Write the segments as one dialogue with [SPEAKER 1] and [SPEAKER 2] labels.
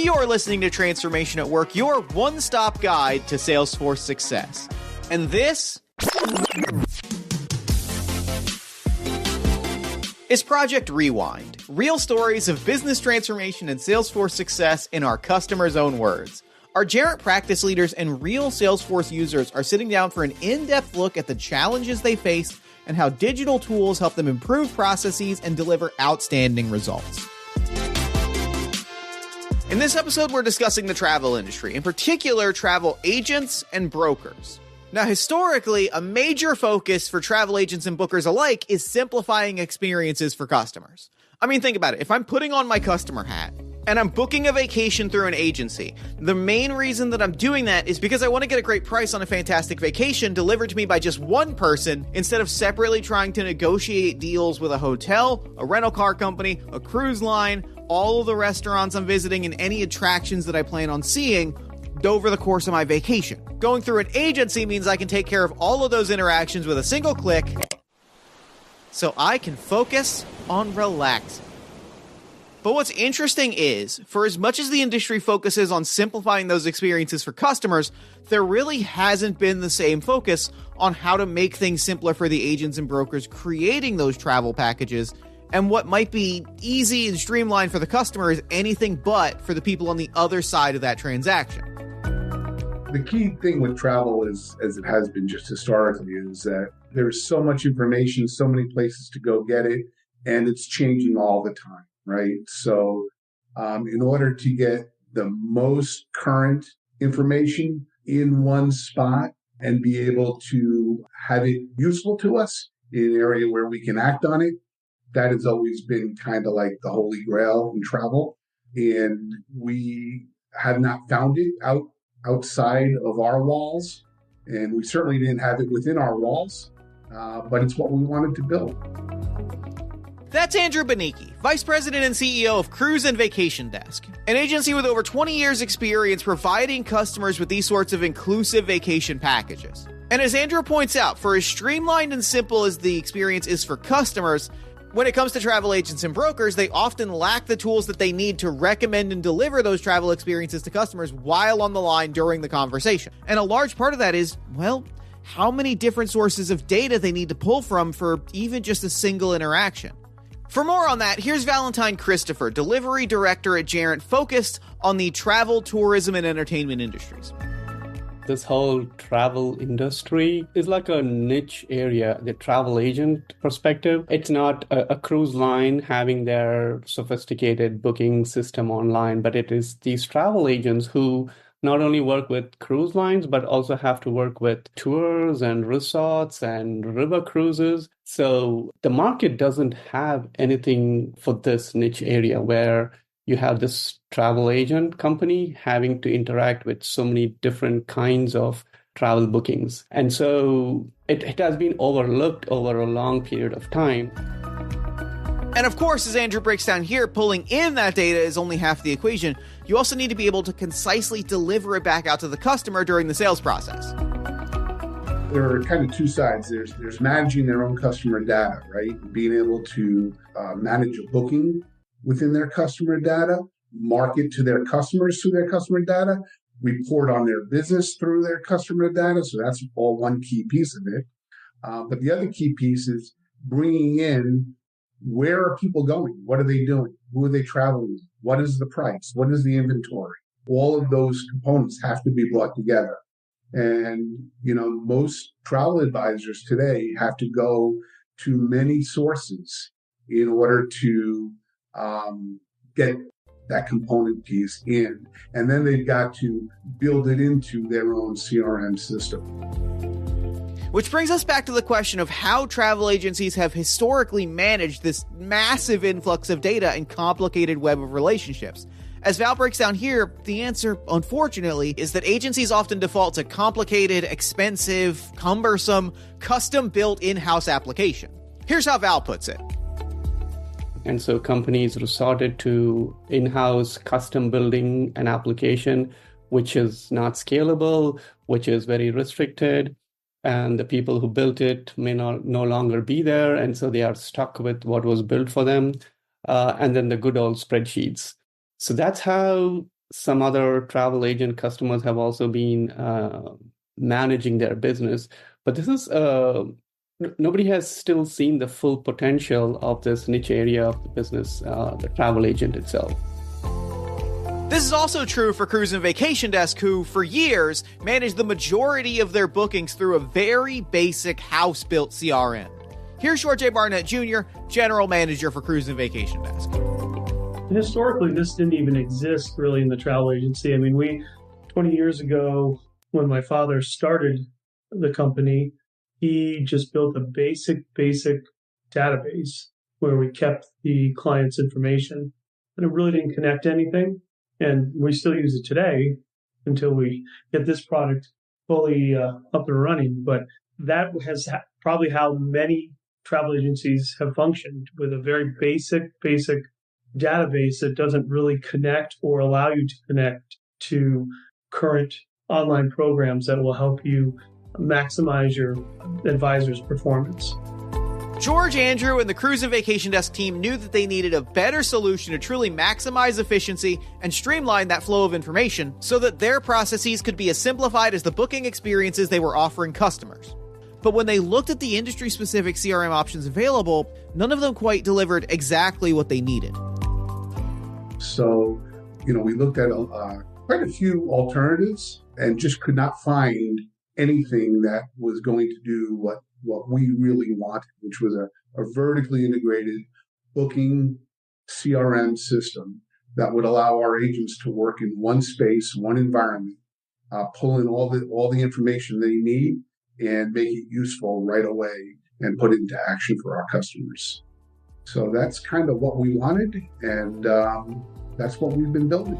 [SPEAKER 1] You're listening to Transformation at Work, your one-stop guide to Salesforce success. And this is Project Rewind, real stories of business transformation and Salesforce success in our customers' own words. Our Gerent practice leaders and real Salesforce users are sitting down for an in-depth look at the challenges they faced and how digital tools help them improve processes and deliver outstanding results. In this episode, we're discussing the travel industry, in particular, travel agents and brokers. Now, historically, a major focus for travel agents and bookers alike is simplifying experiences for customers. I mean, think about it. If I'm putting on my customer hat and I'm booking a vacation through an agency, the main reason that I'm doing that is because I want to get a great price on a fantastic vacation delivered to me by just one person instead of separately trying to negotiate deals with a hotel, a rental car company, a cruise line, all of the restaurants I'm visiting, and any attractions that I plan on seeing over the course of my vacation. Going through an agency means I can take care of all of those interactions with a single click, so I can focus on relaxing. But what's interesting is, for as much as the industry focuses on simplifying those experiences for customers, there really hasn't been the same focus on how to make things simpler for the agents and brokers creating those travel packages. And what might be easy and streamlined for the customer is anything but for the people on the other side of that transaction.
[SPEAKER 2] The key thing with travel is, as it has been just historically, is that there's so much information, so many places to go get it, and it's changing all the time, right? So in order to get the most current information in one spot and be able to have it useful to us in an area where we can act on it, that has always been kind of like the holy grail in travel. And we have not found it outside of our walls. And we certainly didn't have it within our walls, but it's what we wanted to build.
[SPEAKER 1] That's Andrew Bonichi, Vice President and CEO of Cruise and Vacation Desk, an agency with over 20 years experience providing customers with these sorts of inclusive vacation packages. And as Andrew points out, for as streamlined and simple as the experience is for customers, when it comes to travel agents and brokers, they often lack the tools that they need to recommend and deliver those travel experiences to customers while on the line during the conversation. And a large part of that is, well, how many different sources of data they need to pull from for even just a single interaction. For more on that, here's Valentine Christopher, Delivery Director at Gerent, focused on the travel, tourism, and entertainment industries.
[SPEAKER 3] This whole travel industry is like a niche area, the travel agent perspective. It's not a cruise line having their sophisticated booking system online, but it is these travel agents who not only work with cruise lines, but also have to work with tours and resorts and river cruises. So the market doesn't have anything for this niche area where you have this travel agent company having to interact with so many different kinds of travel bookings. And so it has been overlooked over a long period of time.
[SPEAKER 1] And of course, as Andrew breaks down here, pulling in that data is only half the equation. You also need to be able to concisely deliver it back out to the customer during the sales process.
[SPEAKER 2] There are kind of two sides. There's managing their own customer data, right? Being able to manage a booking within their customer data, market to their customers through their customer data, report on their business through their customer data. So that's all one key piece of it. But the other key piece is bringing in, where are people going? What are they doing? Who are they traveling with? What is the price? What is the inventory? All of those components have to be brought together. And, most travel advisors today have to go to many sources in order to get that component piece in. And then they've got to build it into their own CRM system.
[SPEAKER 1] Which brings us back to the question of how travel agencies have historically managed this massive influx of data and complicated web of relationships. As Val breaks down here, the answer, unfortunately, is that agencies often default to complicated, expensive, cumbersome, custom-built in-house application. Here's how Val puts it.
[SPEAKER 3] And so companies resorted to in-house custom building an application which is not scalable, which is very restricted, and the people who built it may no longer be there, and so they are stuck with what was built for them, and then the good old spreadsheets. So that's how some other travel agent customers have also been managing their business. But this is nobody has still seen the full potential of this niche area of the business, the travel agent itself.
[SPEAKER 1] This is also true for Cruise and Vacation Desk, who, for years, managed the majority of their bookings through a very basic house-built CRM. Here's George A. Barnett Jr., General Manager for Cruise and Vacation Desk.
[SPEAKER 4] Historically, this didn't even exist really in the travel agency. I mean, 20 years ago, when my father started the company, he just built a basic database where we kept the client's information, and it really didn't connect to anything. And we still use it today until we get this product fully up and running. But that has probably how many travel agencies have functioned, with a very basic database that doesn't really connect or allow you to connect to current online programs that will help you maximize your advisor's performance.
[SPEAKER 1] George, Andrew, and the Cruise and Vacation Desk team knew that they needed a better solution to truly maximize efficiency and streamline that flow of information so that their processes could be as simplified as the booking experiences they were offering customers. But when they looked at the industry-specific CRM options available, none of them quite delivered exactly what they needed.
[SPEAKER 2] So, we looked at quite a few alternatives and just could not find anything that was going to do what we really wanted, which was a vertically integrated booking CRM system that would allow our agents to work in one space, one environment, pull in all the information they need and make it useful right away and put it into action for our customers. So that's kind of what we wanted, and that's what we've been building.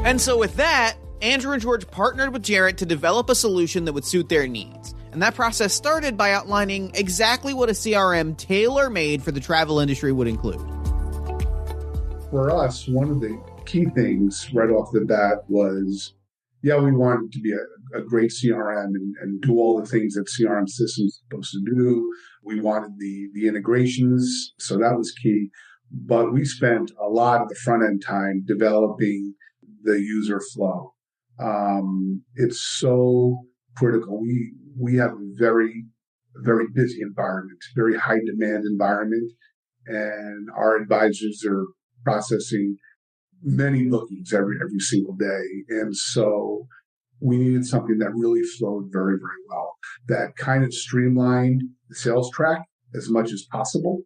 [SPEAKER 1] And so with that, Andrew and George partnered with Gerent to develop a solution that would suit their needs. And that process started by outlining exactly what a CRM tailor-made for the travel industry would include.
[SPEAKER 2] For us, one of the key things right off the bat was, we wanted it to be a great CRM and do all the things that CRM systems are supposed to do. We wanted the integrations, so that was key. But we spent a lot of the front-end time developing the user flow. It's so critical. We have a very, very busy environment, very high demand environment, and our advisors are processing many bookings every single day. And so we needed something that really flowed very, very well, that kind of streamlined the sales track as much as possible.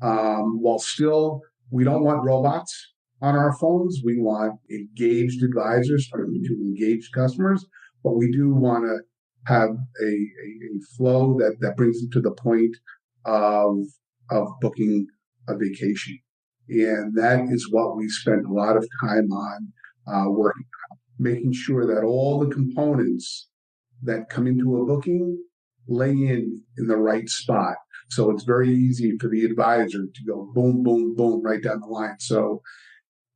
[SPEAKER 2] While still, we don't want robots on our phones. We want engaged advisors to engage customers, but we do want to have a flow that brings them to the point of booking a vacation. And that is what we spent a lot of time on working on, making sure that all the components that come into a booking lay in the right spot. So it's very easy for the advisor to go boom, boom, boom, right down the line. So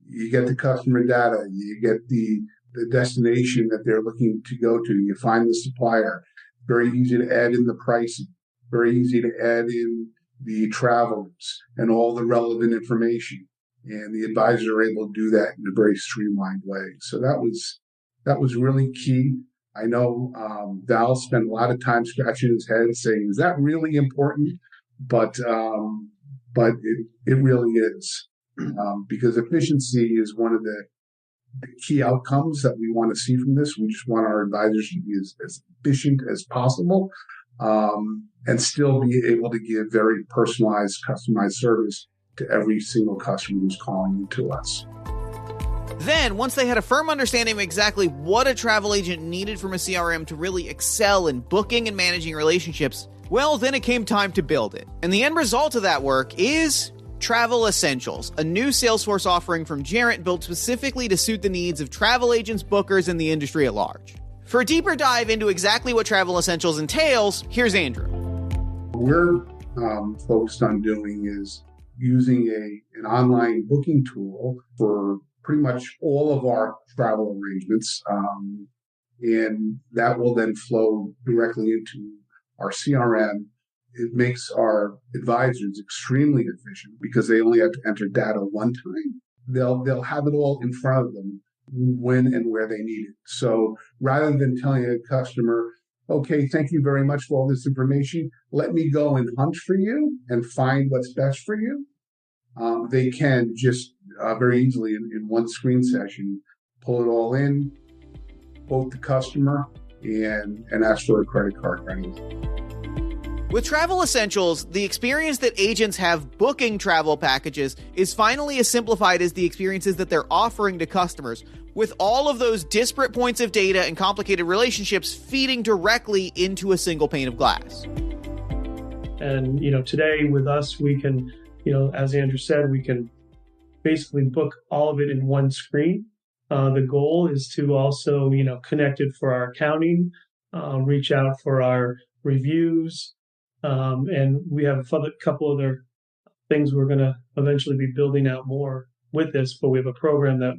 [SPEAKER 2] you get the customer data, you get the destination that they're looking to go to, you find the supplier. Very easy to add in the pricing, very easy to add in the travelers and all the relevant information. And the advisors are able to do that in a very streamlined way. So that was really key. I know Val spent a lot of time scratching his head saying, is that really important? But it really is. Because efficiency is one of the key outcomes that we want to see from this. We just want our advisors to be as efficient as possible, and still be able to give very personalized, customized service to every single customer who's calling into us.
[SPEAKER 1] Then, once they had a firm understanding of exactly what a travel agent needed from a CRM to really excel in booking and managing relationships, well, then it came time to build it. And the end result of that work is Travel Essentials, a new Salesforce offering from Gerent built specifically to suit the needs of travel agents, bookers, and the industry at large. For a deeper dive into exactly what Travel Essentials entails, here's Andrew.
[SPEAKER 2] What we're focused on doing is using an online booking tool for pretty much all of our travel arrangements, and that will then flow directly into our CRM. It makes our advisors extremely efficient because they only have to enter data one time. they'll have it all in front of them when and where they need it. So rather than telling a customer, okay, thank you very much for all this information, let me go and hunt for you and find what's best for you, they can just very easily in one screen session pull it all in, quote the customer, and ask for a credit card right away.
[SPEAKER 1] With Travel Essentials, the experience that agents have booking travel packages is finally as simplified as the experiences that they're offering to customers, with all of those disparate points of data and complicated relationships feeding directly into a single pane of glass.
[SPEAKER 4] And, today with us, we can, as Andrew said, we can basically book all of it in one screen. The goal is to also, connect it for our accounting, reach out for our reviews, and we have a couple other things we're going to eventually be building out more with this, but we have a program that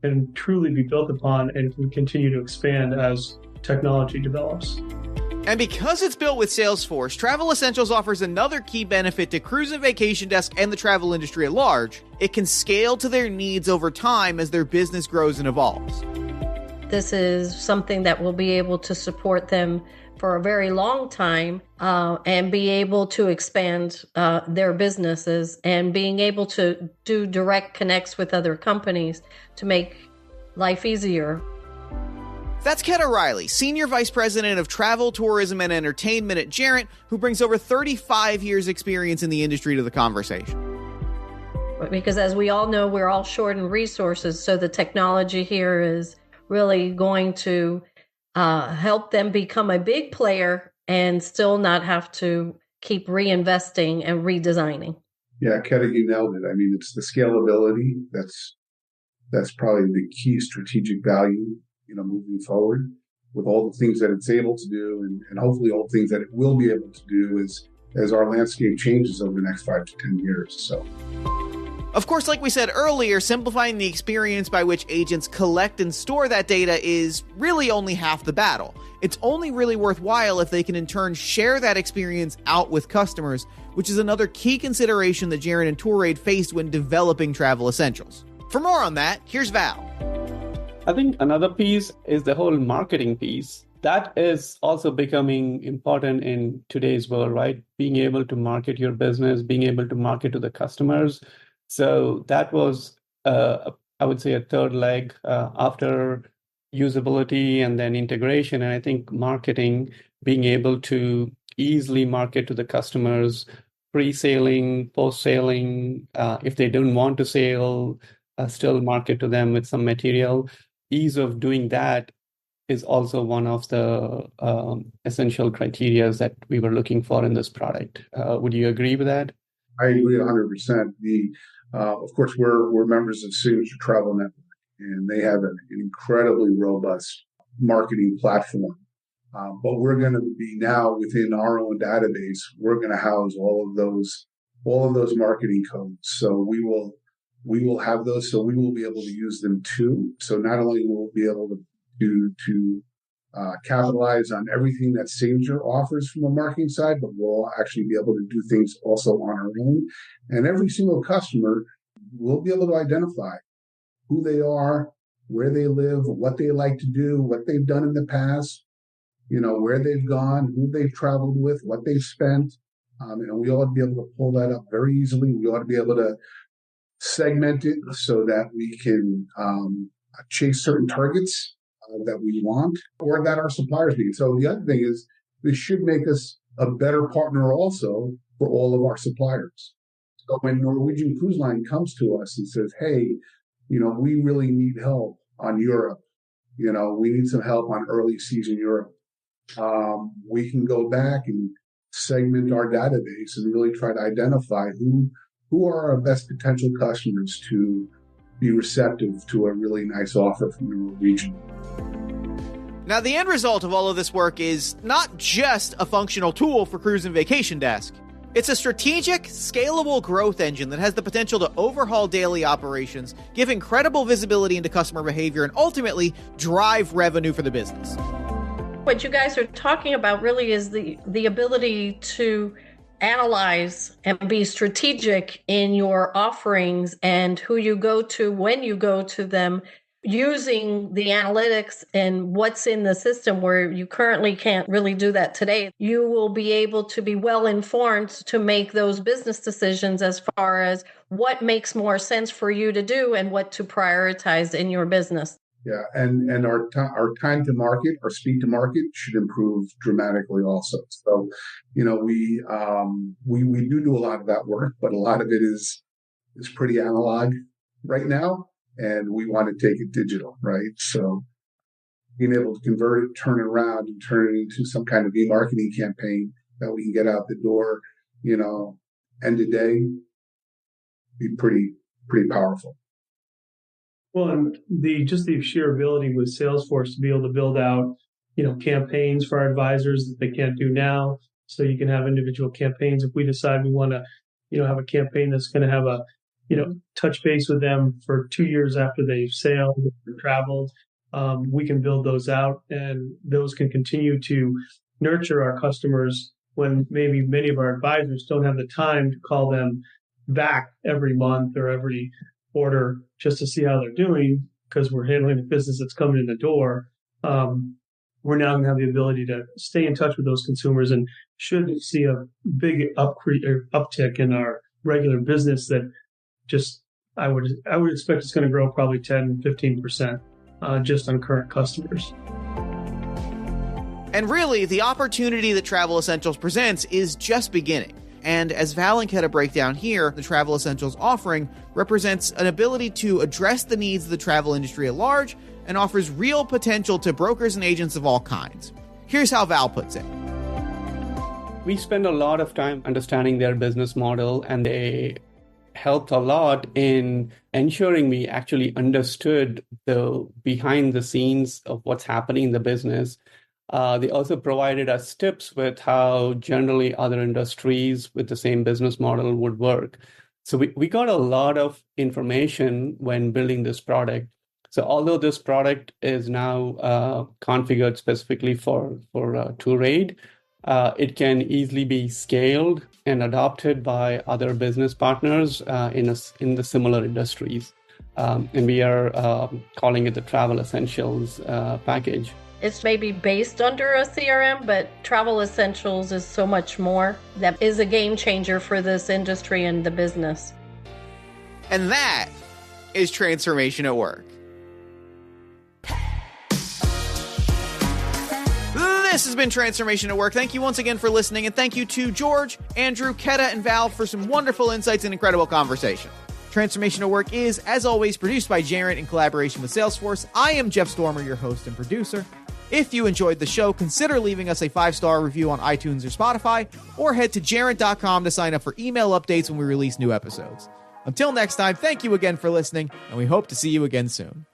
[SPEAKER 4] can truly be built upon and can continue to expand as technology develops.
[SPEAKER 1] And because it's built with Salesforce, Travel Essentials offers another key benefit to Cruise and Vacation Desk and the travel industry at large. It can scale to their needs over time as their business grows and evolves.
[SPEAKER 5] This is something that will be able to support them for a very long time and be able to expand their businesses and being able to do direct connects with other companies to make life easier.
[SPEAKER 1] That's Ketta Riley, Senior Vice President of Travel, Tourism, and Entertainment at Gerent, who brings over 35 years' experience in the industry to the conversation.
[SPEAKER 5] Because as we all know, we're all short in resources, so the technology here is really going to help them become a big player and still not have to keep reinvesting and redesigning.
[SPEAKER 2] Yeah, Ketta, you nailed it. I mean, it's the scalability that's probably the key strategic value, moving forward with all the things that it's able to do and hopefully all the things that it will be able to do as our landscape changes over the next 5 to 10 years. So,
[SPEAKER 1] of course, like we said earlier, simplifying the experience by which agents collect and store that data is really only half the battle. It's only really worthwhile if they can in turn share that experience out with customers, which is another key consideration that Gerent and Tourism faced when developing Travel Essentials. For more on that, here's Val.
[SPEAKER 3] I think another piece is the whole marketing piece. That is also becoming important in today's world, right? Being able to market your business, being able to market to the customers. So that was, I would say, a third leg after usability and then integration. And I think marketing, being able to easily market to the customers, pre-sailing, post-sailing, if they don't want to sail, still market to them with some material. Ease of doing that is also one of the essential criteria that we were looking for in this product. Would you agree with that?
[SPEAKER 2] I agree 100%. Of course, we're members of Signature Travel Network, and they have an incredibly robust marketing platform. But we're going to be now within our own database. We're going to house all of those marketing codes. So we will have those. So we will be able to use them too. So not only will we be able to capitalize on everything that Signature offers from the marketing side, but we'll actually be able to do things also on our own. And every single customer will be able to identify who they are, where they live, what they like to do, what they've done in the past, where they've gone, who they've traveled with, what they've spent. And we ought to be able to pull that up very easily. We ought to be able to segment it so that we can chase certain targets that we want or that our suppliers need. So the other thing is this should make us a better partner also for all of our suppliers. So when Norwegian Cruise Line comes to us and says, hey, we really need help on Europe, we need some help on early season Europe, we can go back and segment our database and really try to identify who are our best potential customers to be receptive to a really nice offer from the Norwegian.
[SPEAKER 1] Now, the end result of all of this work is not just a functional tool for Cruise and Vacation Desk. It's a strategic, scalable growth engine that has the potential to overhaul daily operations, give incredible visibility into customer behavior, and ultimately drive revenue for the business.
[SPEAKER 5] What you guys are talking about really is the ability to analyze and be strategic in your offerings and who you go to when you go to them, using the analytics and what's in the system where you currently can't really do that today, you will be able to be well informed to make those business decisions as far as what makes more sense for you to do and what to prioritize in your business.
[SPEAKER 2] Yeah, and our time to market, our speed to market should improve dramatically also. So, we do a lot of that work, but a lot of it is pretty analog right now, and we want to take it digital, right? So, being able to convert it, turn it around, and turn it into some kind of e-marketing campaign that we can get out the door, end of day, be pretty powerful.
[SPEAKER 4] Well, and the sheer ability with Salesforce to be able to build out, campaigns for our advisors that they can't do now. So you can have individual campaigns. If we decide we want to, have a campaign that's going to have a, touch base with them for 2 years after they've sailed or traveled, we can build those out, and those can continue to nurture our customers when maybe many of our advisors don't have the time to call them back every month or every quarter just to see how they're doing, because we're handling the business that's coming in the door. We're now going to have the ability to stay in touch with those consumers, and should see a big uptick in our regular business that I would expect it's going to grow probably 10-15% just on current customers.
[SPEAKER 1] And really, the opportunity that Travel Essentials presents is just beginning. And as Val and Ketta break down here, the Travel Essentials offering represents an ability to address the needs of the travel industry at large and offers real potential to brokers and agents of all kinds. Here's how Val puts it.
[SPEAKER 3] We spend a lot of time understanding their business model, and they helped a lot in ensuring we actually understood the behind the scenes of what's happening in the business. They also provided us tips with how generally other industries with the same business model would work. So we got a lot of information when building this product. So although this product is now configured specifically for tour aid, it can easily be scaled and adopted by other business partners in the similar industries. And we are calling it the Travel Essentials package.
[SPEAKER 5] It's maybe based under a CRM, but Travel Essentials is so much more. That is a game changer for this industry and the business.
[SPEAKER 1] And that is Transformation at Work. This has been Transformation at Work. Thank you once again for listening, and thank you to George, Andrew, Ketta, and Val for some wonderful insights and incredible conversation. Transformation at Work is, as always, produced by Gerent in collaboration with Salesforce. I am Jeff Stormer, your host and producer. If you enjoyed the show, consider leaving us a 5-star review on iTunes or Spotify, or head to gerent.com to sign up for email updates when we release new episodes. Until next time, thank you again for listening, and we hope to see you again soon.